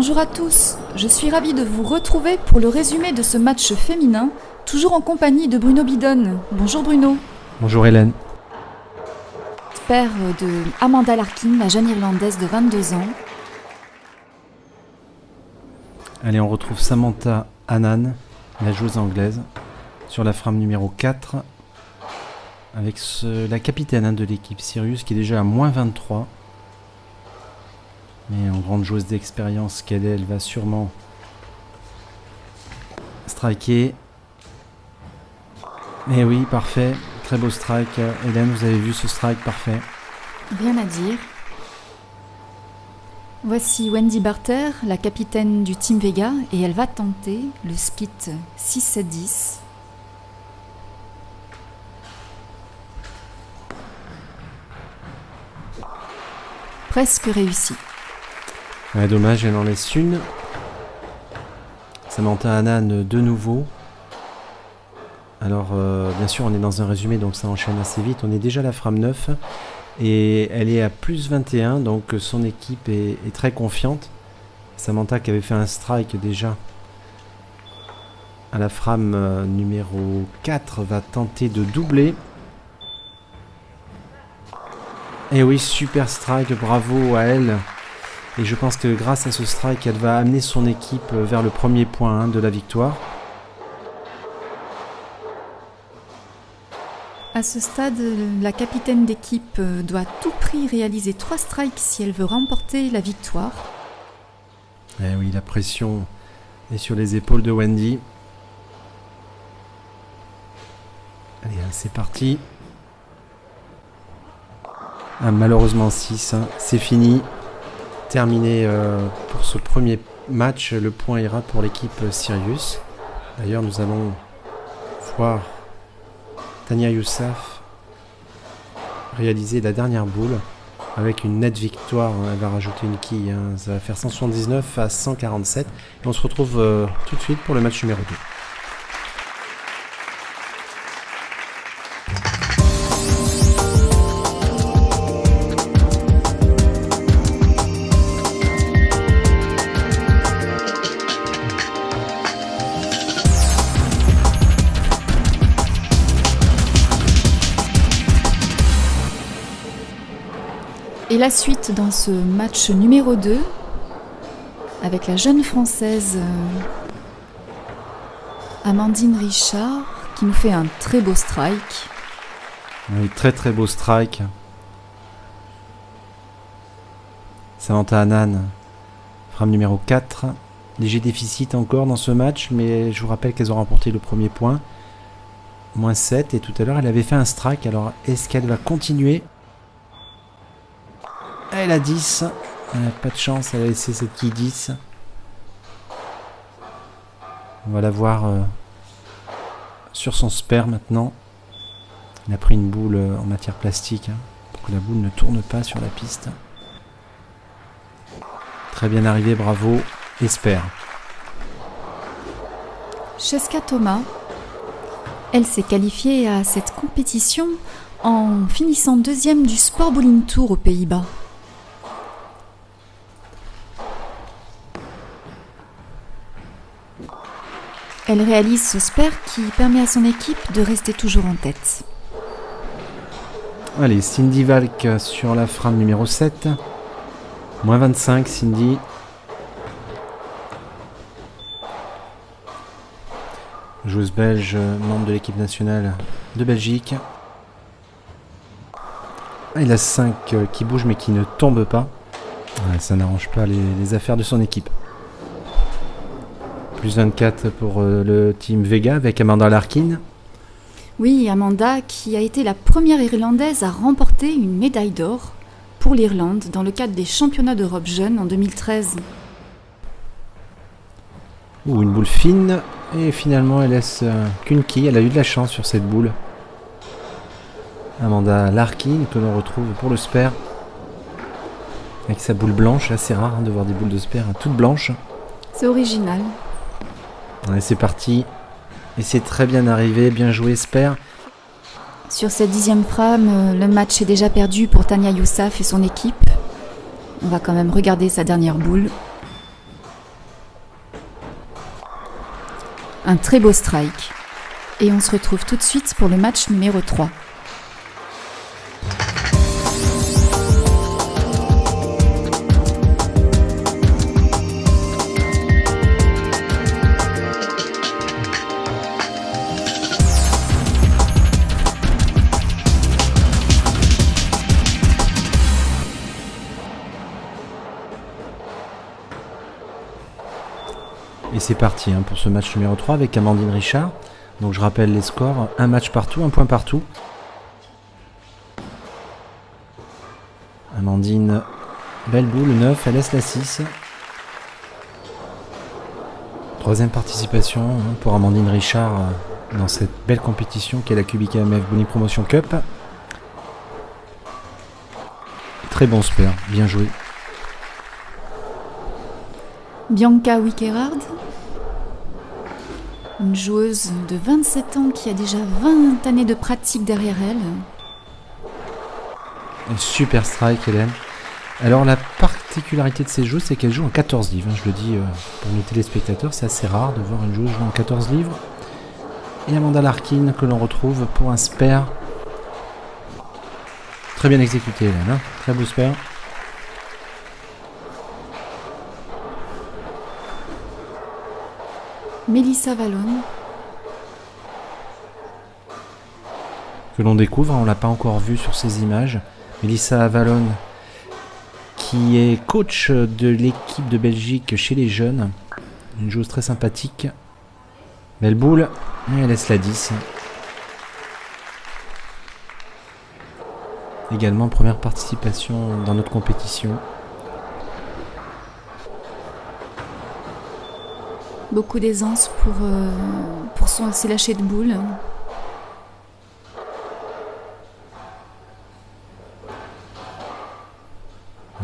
Bonjour à tous, je suis ravie de vous retrouver pour le résumé de ce match féminin, toujours en compagnie de Bruno Bidon. Bonjour Bruno. Bonjour Hélène. Père de Amanda Larkin, la jeune Irlandaise de 22 ans. Allez, on retrouve Samantha Annan, la joueuse anglaise, sur la frame numéro 4, avec la capitaine de l'équipe Sirius qui est déjà à moins 23. Mais en grande joueuse d'expérience qu'elle est, elle va sûrement striker. Et oui, parfait. Très beau strike. Hélène, vous avez vu ce strike parfait? Rien à dire. Voici Wendy Barter, la capitaine du Team Vega, et elle va tenter le split 6-7-10. Presque réussi. Ouais, dommage, elle en laisse une. Samantha Annan de nouveau. Alors, bien sûr, on est dans un résumé, donc ça enchaîne assez vite. On est déjà à la frame 9 et elle est à plus 21, donc son équipe est très confiante. Samantha qui avait fait un strike déjà à la frame numéro 4 va tenter de doubler. Et oui, super strike, bravo à elle. Et je pense que grâce à ce strike, elle va amener son équipe vers le premier point de la victoire. À ce stade, la capitaine d'équipe doit à tout prix réaliser 3 strikes si elle veut remporter la victoire. Eh oui, la pression est sur les épaules de Wendy. Allez, c'est parti. Ah, malheureusement 6, hein. C'est fini. Terminé pour ce premier match. Le point ira pour l'équipe Sirius. D'ailleurs, nous allons voir Tania Youssaf réaliser la dernière boule avec une nette victoire. Elle va rajouter une quille, hein. Ça va faire 179 à 147. Et on se retrouve tout de suite pour le match numéro 2. Et la suite dans ce match numéro 2, avec la jeune Française Amandine Richard, qui nous fait un très beau strike. Oui, très très beau strike. Samantha Annan, frame numéro 4. Léger déficit encore dans ce match, mais je vous rappelle qu'elles ont remporté le premier point. Moins 7, et tout à l'heure elle avait fait un strike, alors est-ce qu'elle va continuer? Elle a 10, elle n'a pas de chance, elle a laissé cette quille 10. On va la voir sur son spare maintenant. Elle a pris une boule en matière plastique, hein, pour que la boule ne tourne pas sur la piste. Très bien arrivé, bravo, et spare. Cheska Thomas, elle s'est qualifiée à cette compétition en finissant 2e du Sport Bowling Tour aux Pays-Bas. Elle réalise ce spare qui permet à son équipe de rester toujours en tête. Allez, Cindy Valk sur la frame numéro 7. Moins 25, Cindy. Joueuse belge, membre de l'équipe nationale de Belgique. Il a 5 qui bougent mais qui ne tombent pas. Ouais, ça n'arrange pas les affaires de son équipe. Plus 24 pour le Team Vega avec Amanda Larkin. Oui, Amanda qui a été la première Irlandaise à remporter une médaille d'or pour l'Irlande dans le cadre des championnats d'Europe jeunes en 2013. Une boule fine et finalement elle laisse qu'une quille. Elle a eu de la chance sur cette boule. Amanda Larkin que l'on retrouve pour le spare avec sa boule blanche. Assez rare de voir des boules de spare toutes blanches. C'est original. Allez, c'est parti. Et c'est très bien arrivé, bien joué spare. Sur cette 10e frame, le match est déjà perdu pour Tania Youssaf et son équipe. On va quand même regarder sa dernière boule. Un très beau strike. Et on se retrouve tout de suite pour le match numéro 3. Et c'est parti pour ce match numéro 3 avec Amandine Richard. Donc je rappelle les scores, un match partout, un point partout. Amandine, belle boule, 9, elle laisse la 6. Troisième participation pour Amandine Richard dans cette belle compétition qu'est la QBKMF Bowling Promotion Cup. Très bon spare, bien joué. Bianca Wickerard, une joueuse de 27 ans qui a déjà 20 années de pratique derrière elle. Un super strike, Hélène. Alors la particularité de ces joueuses, c'est qu'elles jouent en 14 livres. Je le dis pour nos téléspectateurs, c'est assez rare de voir une joueuse jouer en 14 livres. Et Amanda Larkin que l'on retrouve pour un spare. Très bien exécuté, Hélène. Très beau spare. Melissa Vallone, que l'on découvre, on ne l'a pas encore vu sur ces images. Melissa Vallone, qui est coach de l'équipe de Belgique chez les jeunes. Une joueuse très sympathique. Belle boule, et elle laisse la 10. Également première participation dans notre compétition. beaucoup d'aisance pour ses lâchers de boules.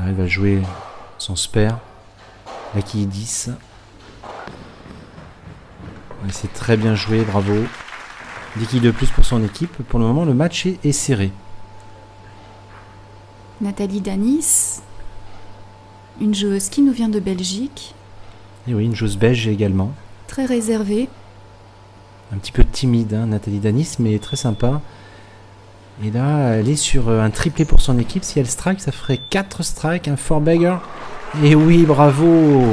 Elle va jouer son spare, la quille 10. Ouais, c'est très bien joué, bravo. 10 quilles de plus pour son équipe. Pour le moment, le match est serré. Nathalie Danis, une joueuse qui nous vient de Belgique. Et oui, une joueuse belge également. Très réservée. Un petit peu timide, Nathalie Danis, mais très sympa. Et là, elle est sur un triplé pour son équipe. Si elle strike, ça ferait 4 strikes, un 4-bagger. Et oui, bravo!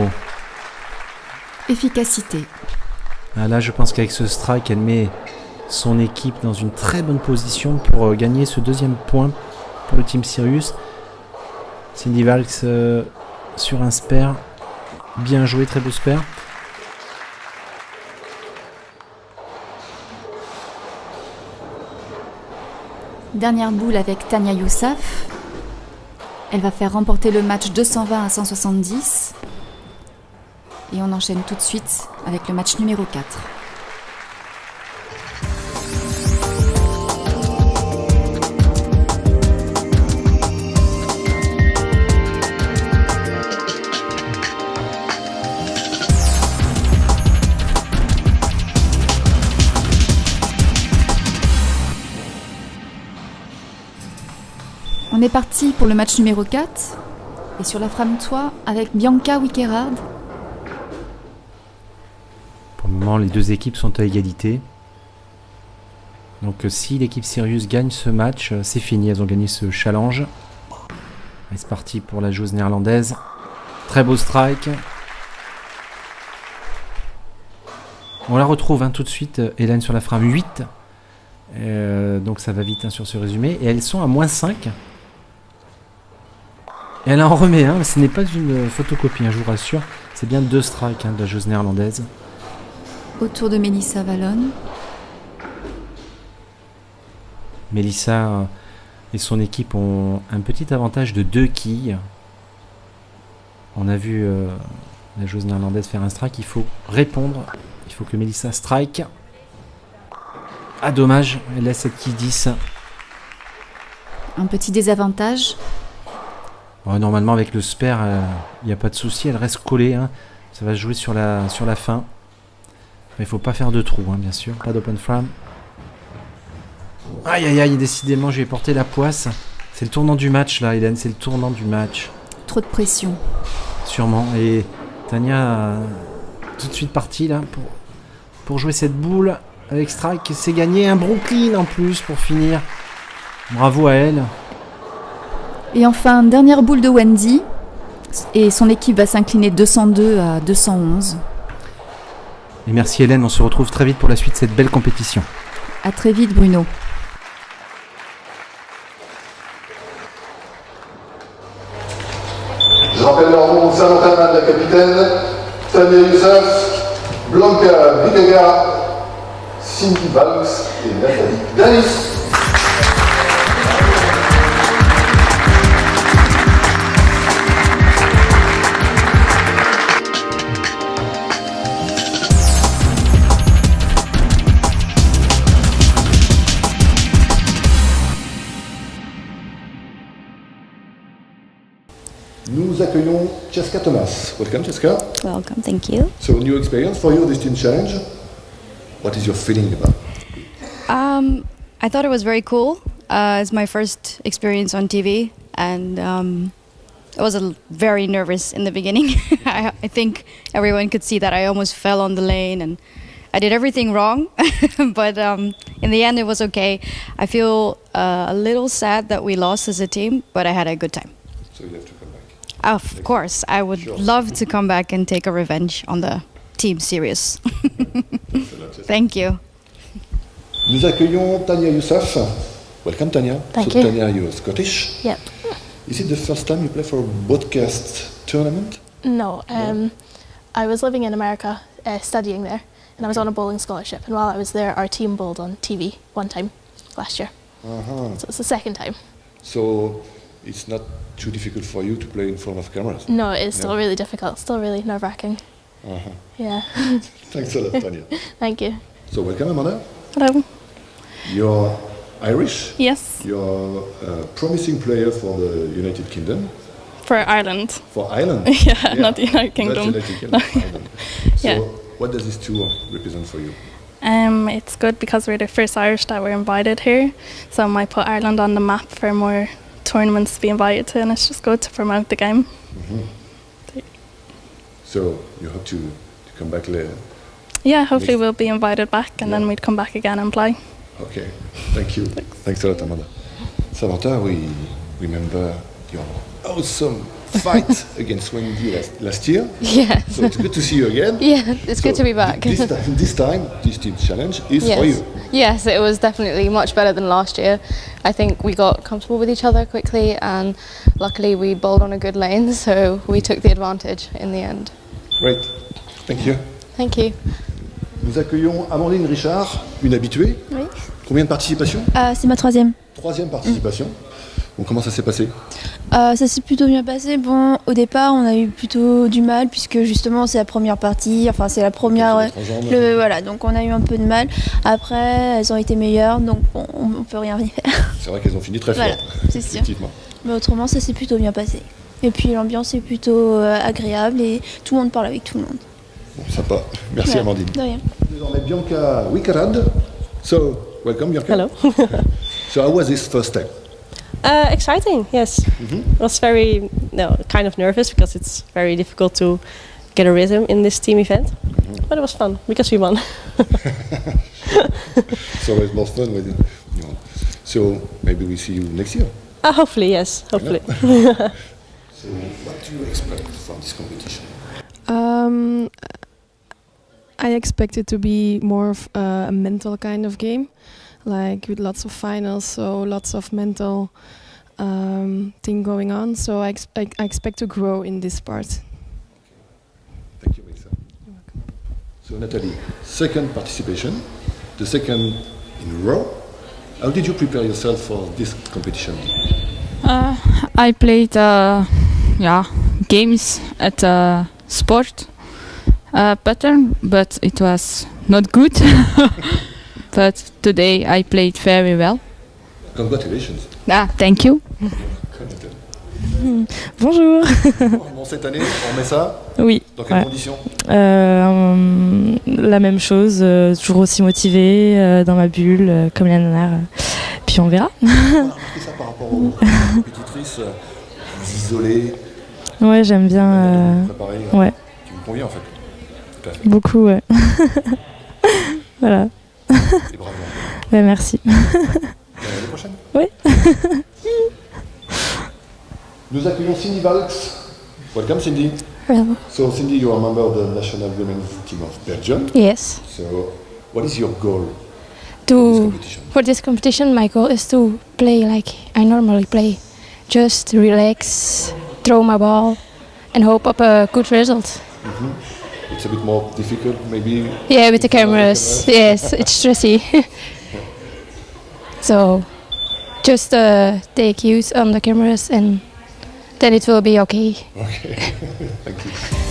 Efficacité. Ah là, je pense qu'avec ce strike, elle met son équipe dans une très bonne position pour gagner ce deuxième point pour le Team Sirius. Cindy Valks sur un spare. Bien joué, très beau spare. Dernière boule avec Tania Youssaf. Elle va faire remporter le match 220 à 170. Et on enchaîne tout de suite avec le match numéro 4. On est parti pour le match numéro 4 et sur la frame-toit avec Bianca Wickerard. Pour le moment, les deux équipes sont à égalité. Donc si l'équipe Sirius gagne ce match, c'est fini, elles ont gagné ce challenge. Et c'est parti pour la joueuse néerlandaise. Très beau strike. On la retrouve tout de suite, Hélène sur la frame 8. Donc ça va vite sur ce résumé. Et elles sont à -5. Et elle en remet un, mais ce n'est pas une photocopie, je vous rassure. C'est bien 2 strikes de la joueuse néerlandaise. Autour de Melissa Vallone. Melissa et son équipe ont un petit avantage de 2 quilles. On a vu la joueuse néerlandaise faire un strike. Il faut répondre. Il faut que Melissa strike. Ah, dommage, elle laisse cette quille 10. Un petit désavantage. Normalement, avec le spare, il n'y a pas de souci. Elle reste collée. Ça va se jouer sur la fin. Mais il ne faut pas faire de trou, bien sûr. Pas d'open frame. Aïe, aïe, aïe, décidément, je vais porter la poisse. C'est le tournant du match, là, Hélène. C'est le tournant du match. Trop de pression. Sûrement. Et Tania tout de suite partie, là, pour jouer cette boule avec Strike. C'est gagné, un Brooklyn en plus pour finir. Bravo à elle. Et enfin, dernière boule de Wendy. Et son équipe va s'incliner 202 à 211. Et merci Hélène, on se retrouve très vite pour la suite de cette belle compétition. À très vite Bruno. Je rappelle leur nom simultanément de la capitaine, Tania Youssef, Blanca Vigaga, Cindy Banks et Nathalie Danis. Nous accueillons Jessica Thomas. Welcome, Jessica. Welcome, thank you. So, new experience for you, this team challenge. What is your feeling about? I thought it was very cool. It's my first experience on TV, and I was very nervous in the beginning. I think everyone could see that I almost fell on the lane, and I did everything wrong. But in the end, it was okay. I feel a little sad that we lost as a team, but I had a good time. So you have to come back. Of course, I would love to come back and take a revenge on the team series. Thank you. Nous accueillons Tania Youssef. Welcome, Tania. Thank so, you. Tania, you're Scottish. Yep. Is it the first time you play for a broadcast tournament? No, I was living in America, studying there, and I was on a bowling scholarship. And while I was there, our team bowled on TV one time last year. Uh-huh. So it's the second time. So it's not too difficult for you to play in front of cameras? No, it's still Yeah. really difficult, still really nerve-wracking. Uh-huh. Yeah. Thanks a lot, Tanya. Thank you. So welcome, Amanda. Hello. You're Irish. Yes, You're a promising player for the United Kingdom. for Ireland. For Ireland? Yeah, not the United Kingdom. Not United Kingdom, Ireland. So Yeah. what does this tour represent for you? It's good because we're the first Irish that were invited here, so it might put Ireland on the map for more tournaments to be invited to, and it's just good to promote the game. So you hope to come back later? Yeah, hopefully Next- we'll be invited back, and then Yeah. we'd come back again and play. Okay, thank you. Thanks a lot, Amanda. Samantha, we remember your awesome fight against Wendy last year. Yeah. So it's good to see you again. Yeah, it's good to be back. This time, this team challenge is for you. Yes, it was definitely much better than last year. I think we got comfortable with each other quickly, and luckily we bowled on a good lane, so we took the advantage in the end. Great, thank you. Thank you. Nous accueillons Amandine Richard, une habituée. Oui. Combien de participations? C'est ma troisième. Troisième participation. Bon, comment ça s'est passé? Ça s'est plutôt bien passé. Bon, au départ, on a eu plutôt du mal puisque justement c'est la première partie. Enfin, c'est la première. Voilà, donc on a eu un peu de mal. Après, elles ont été meilleures, donc bon, on peut rien y faire. C'est vrai qu'elles ont fini très fort. Voilà, c'est sûr. Effectivement. Mais autrement, ça s'est plutôt bien passé. Et puis l'ambiance est plutôt agréable et tout le monde parle avec tout le monde. Bon, sympa. Merci Voilà, Amandine. de rien. Désormais Bianca Wikarad. So, welcome Bianca. Hello. So how was this first time? Exciting, yes. I was kind of nervous because it's very difficult to get a rhythm in this team event. But it was fun because we won. It's always more fun with you. So maybe we see you next year. Hopefully, yes. Hopefully. So what do you expect from this competition? I expect it to be more of a mental kind of game, like with lots of finals, so lots of mental thing going on. So I expect to grow in this part. Thank you, Melissa. So Nathalie, second participation, the second in a row. How did you prepare yourself for this competition? I played games at sport pattern, but it was not good. But today I played very well. Congratulations. Thank you. Bonjour. Bon, cette année, on met ça Oui. dans quelles Ouais. conditions? La même chose, toujours aussi motivée, dans ma bulle, comme l'année dernière. Puis on verra. On a remarqué ça par rapport aux compétitrices, vous isolées, Ouais, j'aime bien. préparées. Ouais, Tu me conviens en fait. Tout à fait. beaucoup, ouais. Voilà. Et bravo. Ben, merci. L'année prochaine. Oui. Nous accueillons Cindy Valks. Welcome, Cindy. Hello. So, Cindy, you are a member of the national women's team of Belgium. Yes. So, what is your goal For this competition, my goal is to play like I normally play. Just relax, throw my ball, and hope up a good result. It's a bit more difficult, maybe? Yeah, with the cameras. Yes, it's stressy. So, just take use on the cameras and then it will be okay. Okay, thank you.